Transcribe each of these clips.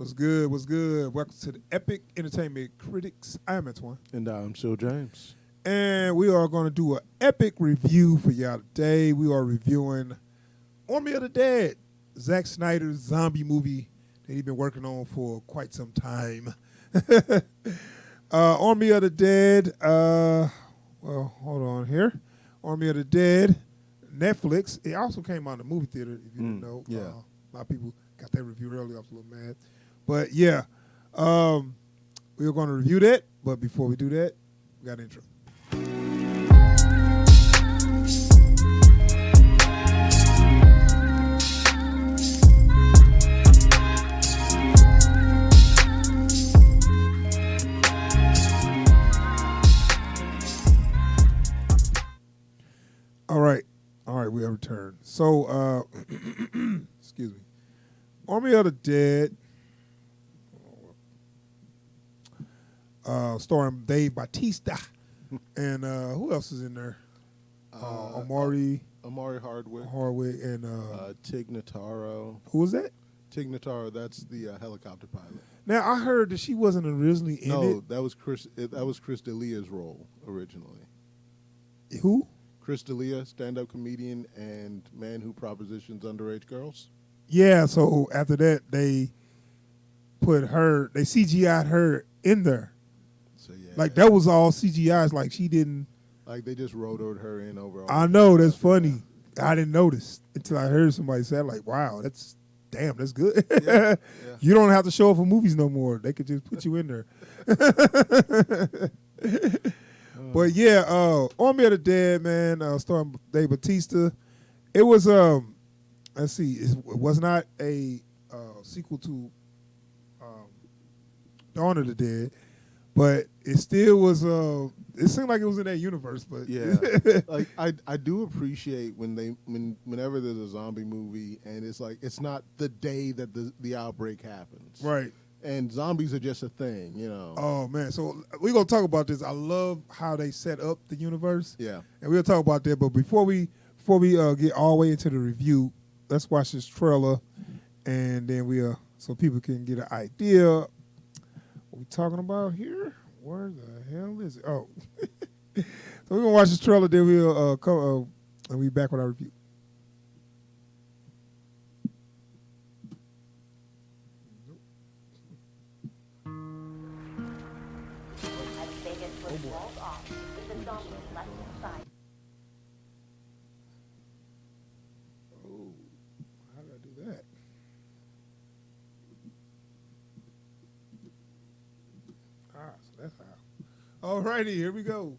What's good? What's good? Welcome to the Epic Entertainment Critics. I am Antoine. And I'm Phil James. And we are going to do an epic review for y'all today. We are reviewing Army of the Dead, Zack Snyder's zombie movie that he's been working on for quite some time. Army of the Dead, well, hold on here. Army of the Dead, Netflix. It also came out in the movie theater, if you didn't know. Yeah. A lot of people got that review early. I was a little mad. But, yeah, we are going to review that. But before we do that, we got an intro. All right, we have returned. So, excuse me. Army of the Dead, starring Dave Bautista, and who else is in there? Amari Hardwick, and Tig Notaro. who was that? Tig Notaro, that's the helicopter pilot. Now I heard that she wasn't originally in No, it. that was Chris D'Elia's role originally. Who? Chris D'Elia, stand-up comedian and man who propositions underage girls. Yeah. So after that, they CGI'd her in there. So yeah, Like that was all CGI. It's like she didn't. like they just rotored her in over. I know, that's funny. I didn't notice until I heard somebody say, like, wow, that's good. Yeah. You don't have to show up for movies no more. They could just put you in there. But yeah, Army of the Dead, man, starring Dave Bautista. It was, let's see, it was not a sequel to Dawn of the Dead, but it still was, it seemed like it was in that universe. But yeah, like I do appreciate whenever there's a zombie movie and it's like it's not the day that the outbreak happens, right. And zombies are just a thing, you know. Oh man, so we're gonna talk about this. I love how they set up the universe. Yeah, and we'll talk about that. But before we get all the way into the review, let's watch this trailer, and then so people can get an idea what we talking about here. Where the hell is it? Oh, so we're gonna watch this trailer. Then we'll come and we back with our review. Oh, how did I do that? So that's how. All righty, here we go.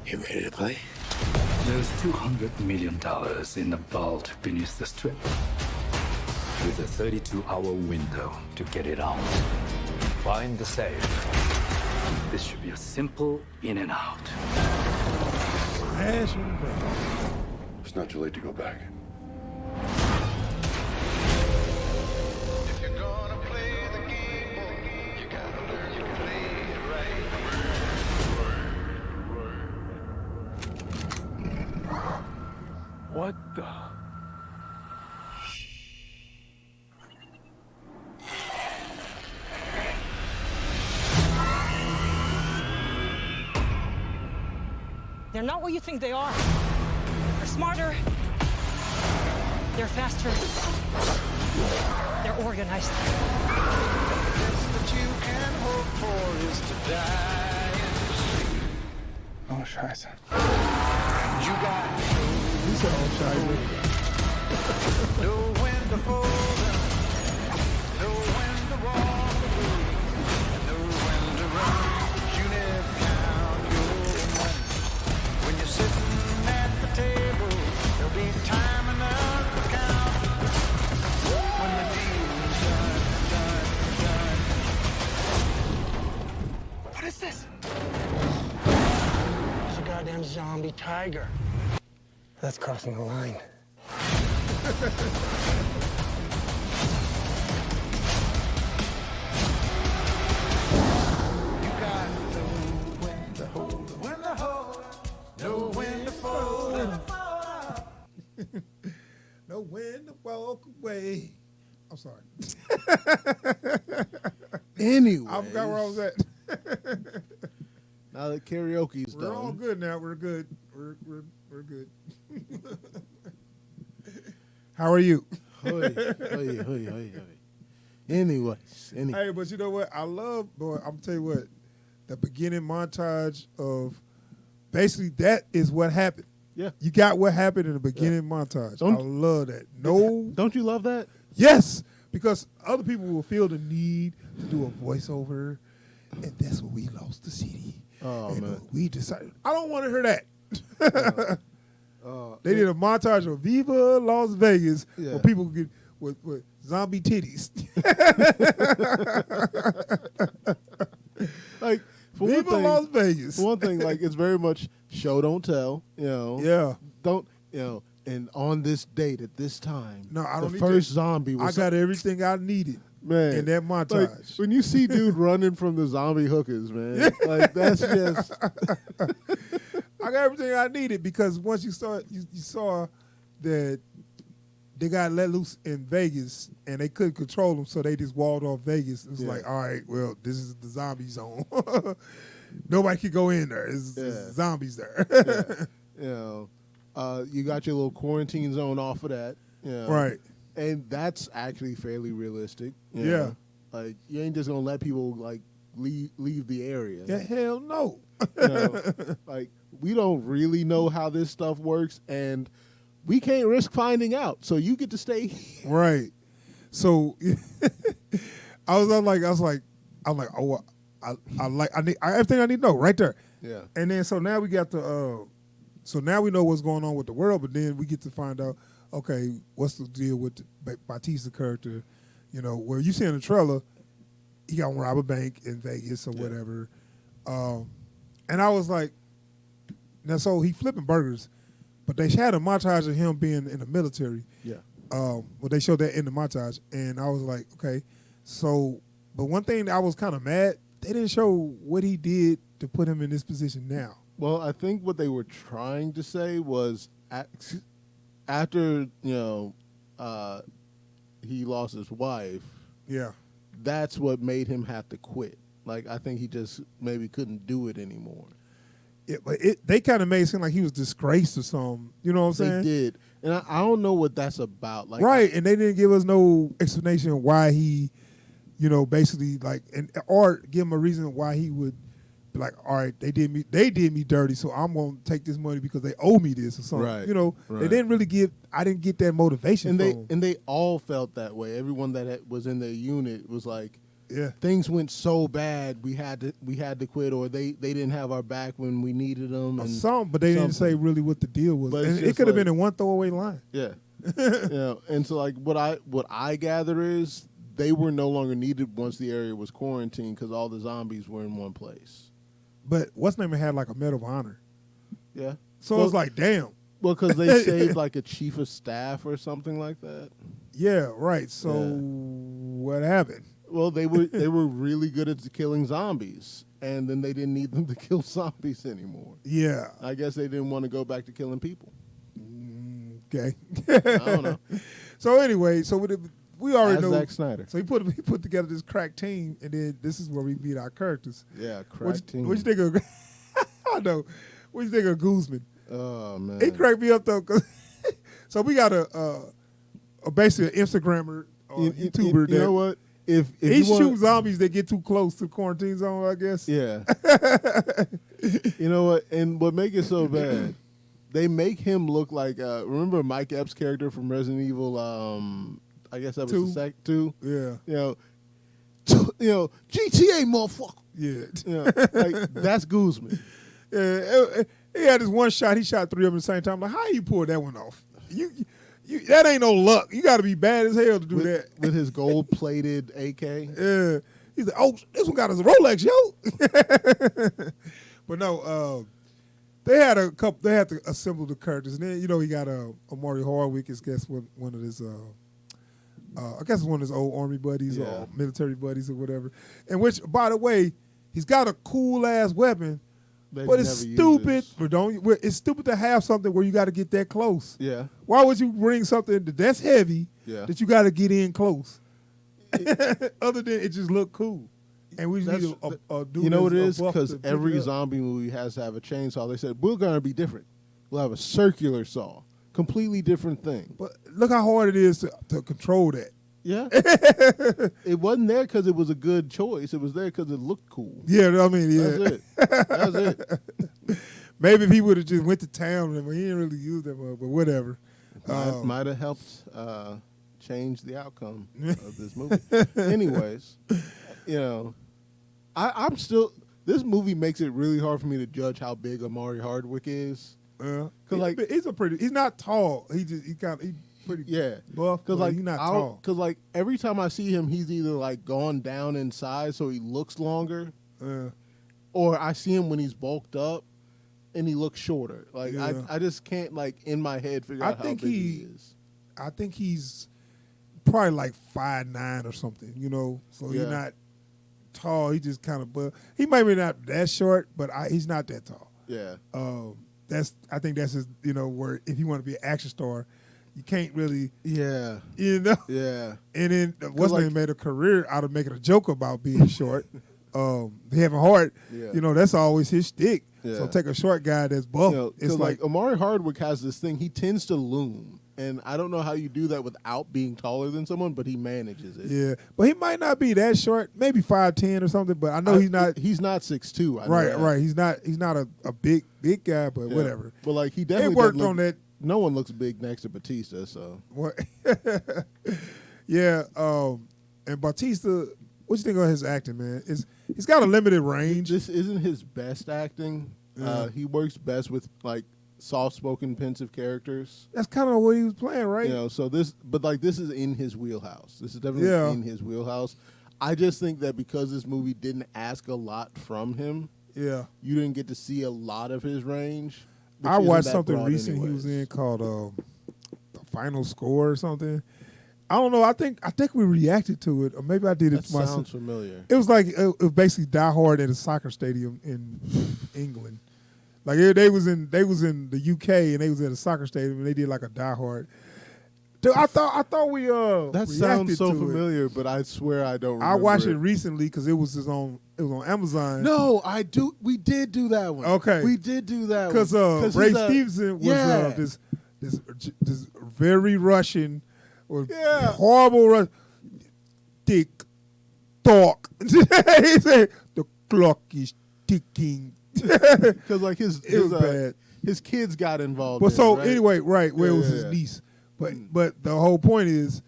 You ready to play? There's $200 million in the vault beneath the strip, with a 32-hour window to get it out. Find the safe. This should be a simple in and out. It's not too late to go back. If you're gonna play the game, you gotta learn to play it right. What the? They're not what you think they are. They're smarter. They're faster. They're organized. Best that you can hope for is to die in the street. scheiße. He said, "Oh, Shizer." Know when to fold up, know when to walk away, know when to run. You never count your money. When you're sitting at the table, there'll be time enough to count. When the deal's done. What is this? It's a goddamn zombie tiger. That's crossing the line. You got to know when to hold 'em, when to hold 'em, know when to fold 'em. Know when to walk away. I'm sorry. Anyway, I forgot where I was at. Now that karaoke's We're all done, good now. We're good. We're good. How are you? Hoy, hoy, hoy, hoy, hoy. Anyways, Hey, but you know what? I love, boy, I'm tell you what, the beginning montage of basically that is what happened. yeah. You got what happened in the beginning montage. Don't- I love that. No, Don't you love that? yes, because other people will feel the need to do a voiceover, and that's what we lost the city. Oh, and man. we decided, I don't want to hear that. Uh, They did a montage of Viva Las Vegas Yeah. where people get with zombie titties. like for Viva one Las thing, Vegas. for one thing, like it's very much show don't tell. You know, Yeah. don't And on this date at this time, No, I don't the need first that. zombie I was got everything I needed man in that Like, montage. when you see dude running from the zombie hookers, man, like that's just I got everything I needed because once you saw that they got let loose in Vegas and they couldn't control them, so they just walled off Vegas. It's Yeah. like, all right, well, this is the zombie zone. Nobody could go in there. It's zombies there. you got your little quarantine zone off of that, Right. And that's actually fairly realistic. you Yeah. know? Like you ain't just gonna let people like leave the area. Yeah, hell no. You know, like we don't really know how this stuff works, and we can't risk finding out. So you get to stay. Right. So I was like, oh, I need everything I need to know right there. Yeah. And then so now we got so now we know what's going on with the world, but then we get to find out, okay, what's the deal with the Batista character? You know, where you see in the trailer, he got to rob a bank in Vegas or whatever. And I was like, now so he flipping burgers, but they had a montage of him being in the military. Yeah. Well, they showed that in the montage, and I was like, okay, so, but one thing that I was kind of mad, they didn't show what he did to put him in this position now. Well, I think what they were trying to say was after he lost his wife, Yeah. that's what made him have to quit. Like I think he just maybe couldn't do it anymore. But they kind of made it seem like he was disgraced or something. You know what I'm saying? They did, and I don't know what that's about. Like, Right, and they didn't give us no explanation why he, basically like, or give him a reason why he would be like, all right, they did me dirty, so I'm gonna take this money because they owe me this or something. Right, They right. didn't really give. I didn't get that motivation. and they all felt that way. Everyone that was in their unit was like, yeah, things went so bad, we had to quit, or they didn't have our back when we needed them, or and something, but they didn't say something. really what the deal was. But it's And it just could have like- been in one throwaway line. Yeah. And so like what I gather is they were no longer needed once the area was quarantined because all the zombies were in one place. But what's name had like a medal of honor, Yeah. so Well- it was like, damn, Well, because they saved like a chief of staff or something like that. yeah, right. So Yeah. what happened? Well, they were really good at killing zombies, and then they didn't need them to kill zombies anymore. Yeah, I guess they didn't want to go back to killing people. okay. I don't know. So anyway, so we already As know. Zack Snyder. So he put together this crack team, and then this is where we meet our characters. Yeah, What crack you team. think of? I know. What you think of Guzman? Oh man. He cracked me up though. So we got a basically an Instagrammer or YouTuber you know what? if He you want, shoots zombies that get too close to the quarantine zone, I guess. yeah. You know what? And what make it so bad? They make him look like remember Mike Epps' character from Resident Evil. I guess that was the two. Yeah. GTA motherfucker. Yeah. You know, like that's Guzman. Yeah. He had this one shot. He shot 3 of them at the same time. Like, how you pull that one off? You that ain't no luck. You got to be bad as hell to do that. With his gold-plated AK. Yeah. He's like, oh, this one got us a Rolex, yo. But no, they had a couple. They had to assemble the characters, and then he got Amari Hardwick. Is guess one of his. I guess it's one of his old army buddies or military buddies or whatever. And which, by the way, he's got a cool ass weapon. But it's stupid. It's stupid to have something where you got to get that close. Yeah. Why would you bring something that's heavy that you got to get in close? Other than it just look cool, and we just need a dude. You know what it is? Because Because every zombie movie has to have a chainsaw. They said we're gonna be different. We'll have a circular saw, completely different thing. But look how hard it is to control that. Yeah. It wasn't there because it was a good choice. It was there because it looked cool. Yeah, I mean, yeah. That's it. That's it. Maybe if he would have just went to town, but he didn't really use them, but whatever. Might have helped change the outcome of this movie. Anyways, I'm still. This movie makes it really hard for me to judge how big Amari Hardwick is. Cause he's not tall. He pretty buff. Because he's not tall. Because every time I see him, he's either gone down in size, so he looks longer, or I see him when he's bulked up, and he looks shorter. I just can't in my head figure out how big he is. I think he's probably 5'9" or something. So he's not tall. He just kind of, but he might be not that short, but he's not that tall. Yeah. I think that's his. Where if you want to be an action star, you can't really. Yeah. Yeah. And then what's name made a career out of making a joke about being short. Having heart. Yeah. That's always his shtick. Yeah. So take a short guy that's buff. It's like Amari Hardwick has this thing. He tends to loom. And I don't know how you do that without being taller than someone, but he manages it. Yeah, but he might not be that short. Maybe 5'10" or something. But I know he's not. He's not 6'2". Right. He's not a big guy, but whatever. But he definitely worked on that. No one looks big next to Batista, so. What? Yeah. And Bautista, what you think of his acting, man? He's got a limited range. This isn't his best acting. He works best with soft-spoken, pensive characters. That's kind of what he was playing, right? So this is in his wheelhouse. This is definitely in his wheelhouse. I just think that because this movie didn't ask a lot from him, you didn't get to see a lot of his range. I watched something recent he was in called The Final Score or something. I don't know. I think we reacted to it, or maybe I did it to myself. Sounds familiar. It was it was basically Die Hard at a soccer stadium in England. They was in the UK and they was at a soccer stadium and they did a Die Hard. Dude, I thought we that sounds so familiar, it. But I swear I don't remember. I watched it recently because it was on Amazon. No, I do. We did do that one. Okay, we did do that one because Ray Stevenson was this very Russian or horrible Russian dick talk. He said the clock is ticking. Because his kids got involved. But right? Anyway, where it was his niece. But the whole point is,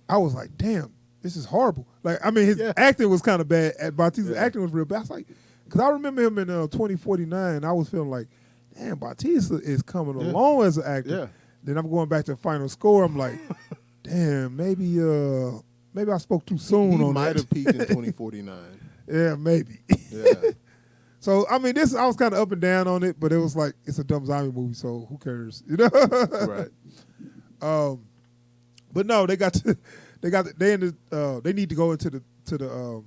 I was like, damn, this is horrible. His acting was kind of bad. Bautista's acting was real bad. I was because I remember him in 2049. I was feeling like, damn, Bautista is coming along as an actor. Yeah. Then I'm going back to Final Score. I'm like, damn, maybe I spoke too soon on that. He might have peaked in 2049. Yeah, maybe. Yeah. So I was kind of up and down on it, but it was it's a dumb zombie movie, so who cares, Right. But no, they need to go into the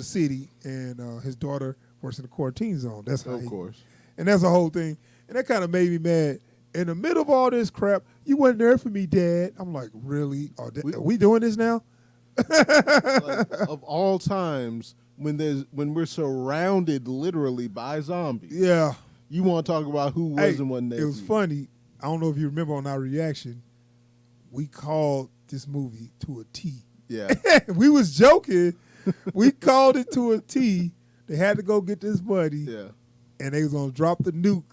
city, and his daughter works in the quarantine zone. That's how of course, and that's the whole thing, and that kind of made me mad. In the middle of all this crap, you wasn't there for me, Dad. I'm like, really? Are we doing this now? Of all times, when we're surrounded literally by zombies, you want to talk about who was and wasn't there. It was funny. I don't know if you remember on our reaction, we called this movie to a T. Yeah. We was joking. We called it to a T. They had to go get this buddy, Yeah. and they was gonna drop the nuke,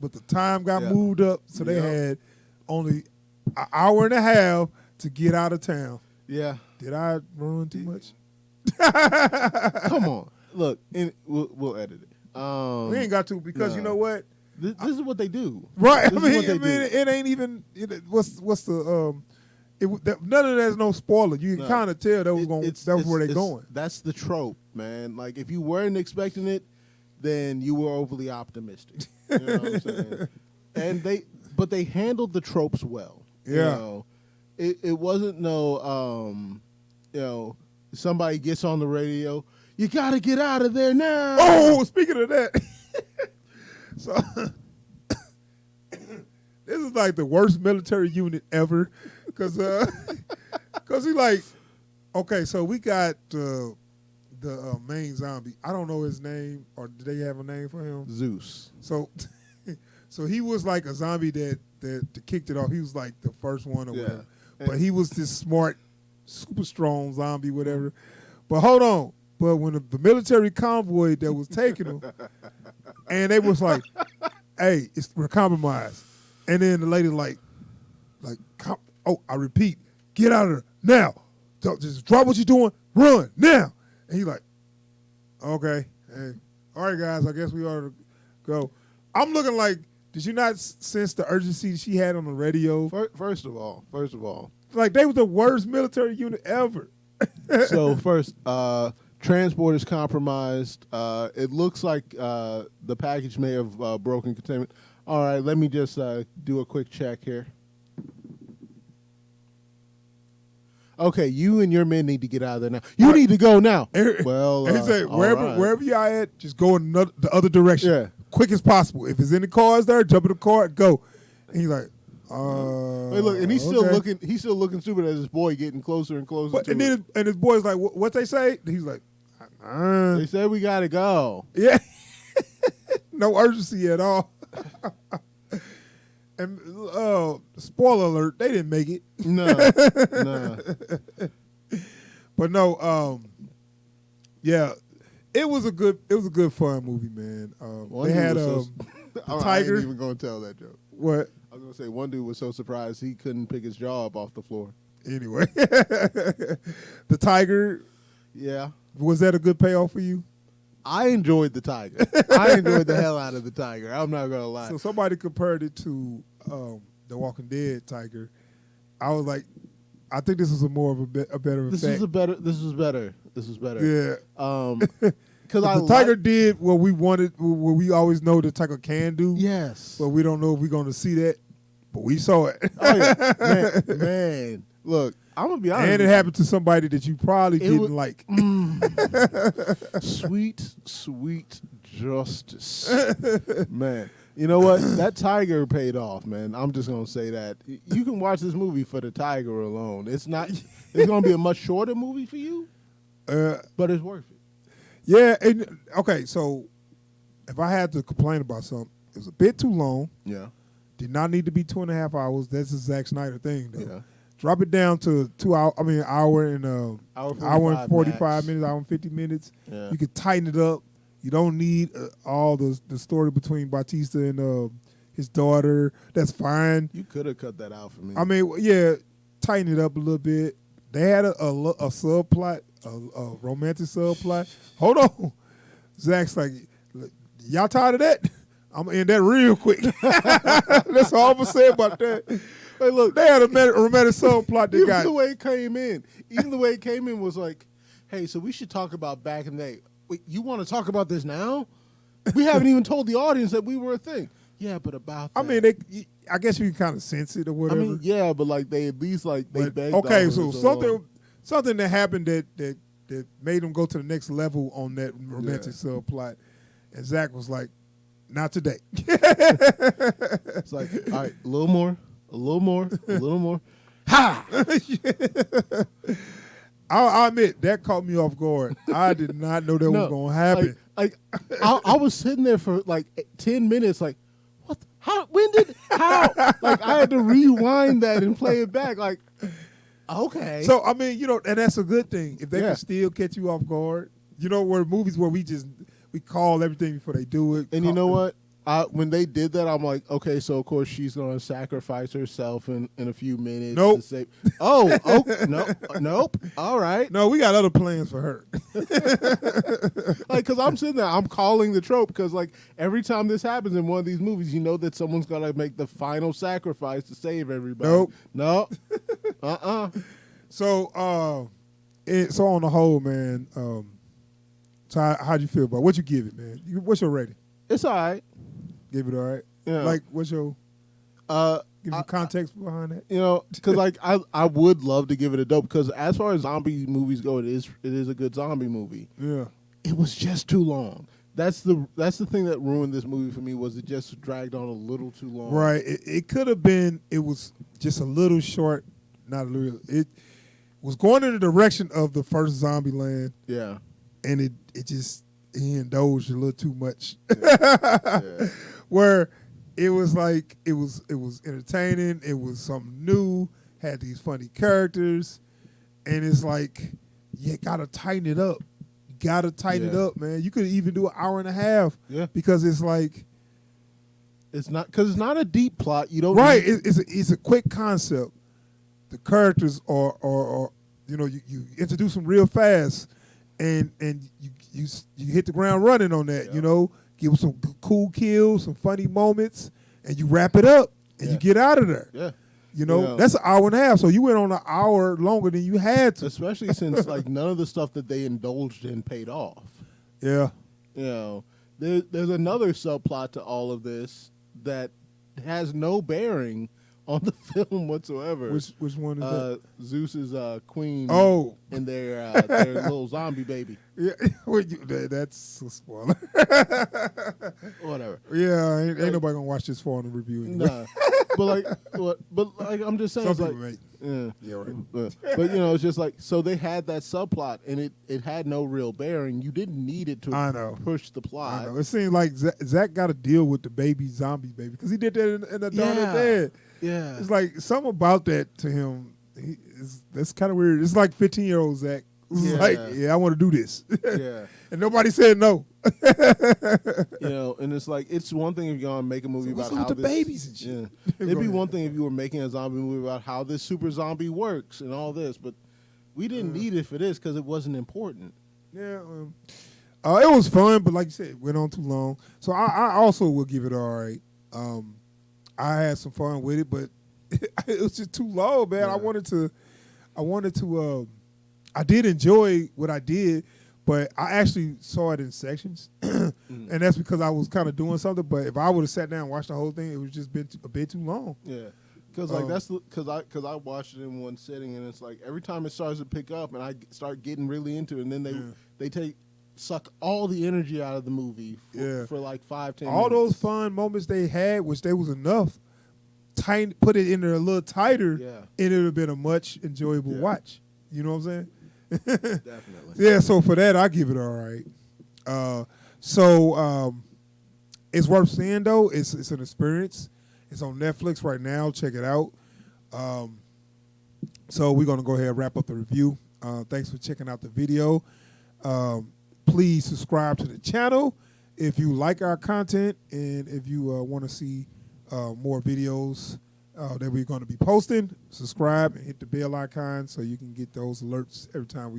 but the time got Yeah. moved up, so they had only an hour and a half to get out of town. Yeah. Did I ruin too much? Come on. Look, we'll edit it. We ain't got to because you know what? This is what they do. Right. This I is mean, what they do. it ain't even. What's the none of that's no spoiler. You can kind of tell that was where they going. That's the trope, man. Like if you weren't expecting it, then you were overly optimistic. You know what I'm saying? And they handled the tropes well. Yeah. You know? It wasn't somebody gets on the radio, you got to get out of there now. Oh, speaking of that, so this is like the worst military unit ever, because he like, okay, so we got the main zombie. I don't know his name, or did they have a name for him? Zeus. So, so he was like a zombie that kicked it off. He was like the first one or whatever. But he was this smart, super strong zombie, whatever. But hold on. But when the military convoy that was taking him, and they was like, "Hey, we're compromised," and then the lady I repeat, get out of there now. Just drop what you're doing, run now. And he's like, "Okay, hey, all right, guys, I guess we ought to go." I'm looking like, did you not sense the urgency she had on the radio? First of all, like they was the worst military unit ever. so first, transport is compromised. It looks like the package may have broken containment. All right, let me just do a quick check here. Okay, you and your men need to get out of there now. You need to go now. Well, he said, right. wherever y'all at, just go in the other direction. Yeah. Quick as possible. If it's any cars there, jump in the car, go. And he's like, Hey, look, and he's still looking. He's still looking stupid as his boy getting closer and closer. But, to and it. then his boy's like, what they say? And he's like, They said we gotta go. yeah, no urgency at all. And spoiler alert, they didn't make it. No. But no, yeah, it was a good fun movie, man. They had the tiger. I ain't even gonna tell that joke. What? I was gonna say one dude was so surprised he couldn't pick his jaw up off the floor. Anyway, the tiger. Yeah. Was that a good payoff for you? I enjoyed the tiger. I enjoyed the hell out of the tiger. I'm not gonna lie. So somebody compared it to the Walking Dead tiger. I was like, I think this was a better This effect. was better. Yeah. Because the tiger did what we wanted, what we always know the tiger can do. Yes. But we don't know if we're going to see that. But we saw it. Oh yeah, man. Look, I'm gonna be honest. And it happened to somebody that you probably didn't like. Sweet justice, man. You know what? That tiger paid off, man. I'm just gonna say that. You can watch this movie for the tiger alone. It's not. It's gonna be a much shorter movie for you, but it's worth it. Yeah. And, okay. So if I had to complain about something, it was a bit too long. Yeah. Did not need to be 2.5 hours. That's a Zack Snyder thing, though. Yeah. Drop it down to 2 hour. I mean, an hour and hour and 45 max. minutes, hour and 50 minutes. Yeah. You could tighten it up. You don't need all the story between Bautista and his daughter. That's fine. You could have cut that out for me. I mean, yeah, tighten it up a little bit. They had a subplot, a romantic subplot. Hold on. Zach's like, y'all tired of that? I'm going to end that real quick. That's all I'm going to say about that. Hey, look, they had a romantic subplot that Even the way it came in was like, hey, so we should talk about back in the day. Wait, you want to talk about this now? We haven't even told the audience that we were a thing. Yeah, but about that. I mean, I guess you can kind of sense it or whatever. I mean, yeah, but like they at least like they begged. Okay, so something that happened that made them go to the next level on that romantic subplot, and Zach was like, "Not today." It's like, all right, a little more. Ha! I'll admit that caught me off guard. I did not know that was going to happen. Like I was sitting there for like 10 minutes, like, what? How? When did? How? Like I had to rewind that and play it back. Like, Okay. So I mean, and that's a good thing if they Yeah. can still catch you off guard. Where movies where we call everything before they do it. And you know what? When they did that, I'm like, okay, so of course she's going to sacrifice herself in a few minutes. Nope. To save. Nope. All right. No, we got other plans for her. Like, because I'm sitting there, I'm calling the trope because, like, every time this happens in one of these movies, you know that someone's going to make the final sacrifice to save everybody. Nope. No. So, so on the whole, man. So how'd you feel about it? What you give it, man? What's your rating? It's all right. Give it all right. Yeah. Like, what's your give you context behind that? Because like I would love to give it a dope because as far as zombie movies go, it is a good zombie movie. Yeah. It was just too long. That's the thing that ruined this movie for me was it just dragged on a little too long. Right. It could have been. It was just a little short. Not a little. It was going in the direction of the first Zombieland. Yeah. And it just he indulged a little too much. Yeah. Where it was like it was entertaining, it was something new, had these funny characters, and it's like you gotta tighten it up. You gotta tighten it up, man. You could even do an hour and a half. Yeah. Because it's like it's not a deep plot. You don't right. It's a quick concept. The characters are you introduce them real fast, and you hit the ground running on that. Yeah. Give them some cool kills, some funny moments, and you wrap it up, and you get out of there. Yeah. That's an hour and a half. So you went on an hour longer than you had to. Especially since like none of the stuff that they indulged in paid off. Yeah. There's another subplot to all of this that has no bearing on the film whatsoever. Which one is that? Zeus's queen. Oh. And their little zombie baby. Yeah, that's a spoiler. Whatever. Yeah, ain't nobody gonna watch this far in the review anyway. Nah. but like I'm just saying, Some it's people like, may. Yeah, right. But it's just like so they had that subplot and it had no real bearing. You didn't need it to push the plot. I know. It seems like Zach got to deal with the zombie baby, because he did that in the Dawn of the Dead. Yeah, it's like something about that to him. That's kind of weird. It's like 15-year-old Zach. It's like, I want to do this. Yeah, and nobody said no. And it's like it's one thing if you're gonna make a movie about how the babies and shit. Yeah. It'd be one thing if you were making a zombie movie about how this super zombie works and all this, but we didn't need it for this because it wasn't important. Yeah, it was fun, but like you said, it went on too long. So I also will give it all right. I had some fun with it, but it was just too long, man. Yeah. I did enjoy what I did, but I actually saw it in sections, and that's because I was kind of doing something. But if I would have sat down and watched the whole thing, it would just been a bit too long. Yeah, because like that's because I watched it in one sitting, and it's like every time it starts to pick up, and I start getting really into it, and then they suck all the energy out of the movie for like 5-10 minutes. All those fun moments they had, which they was enough, put it in there a little tighter, and it would have been a much enjoyable watch. You know what I'm saying? Definitely. Yeah, so for that, I give it all right. It's worth seeing, though. It's an experience. It's on Netflix right now. Check it out. So we're going to go ahead and wrap up the review. Thanks for checking out the video. Please subscribe to the channel if you like our content and if you want to see more videos that we're going to be posting. Subscribe and hit the bell icon so you can get those alerts every time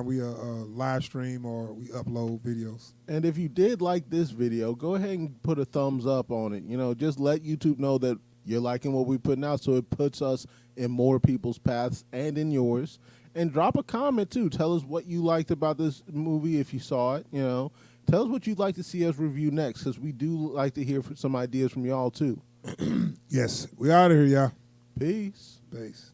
we live stream or we upload videos. And if you did like this video, go ahead and put a thumbs up on it. Just let YouTube know that you're liking what we're putting out, so it puts us in more people's paths and in yours. And drop a comment too. Tell us what you liked about this movie if you saw it. Tell us what you'd like to see us review next, because we do like to hear some ideas from y'all too. Yes, we out of here, y'all. Peace. Peace.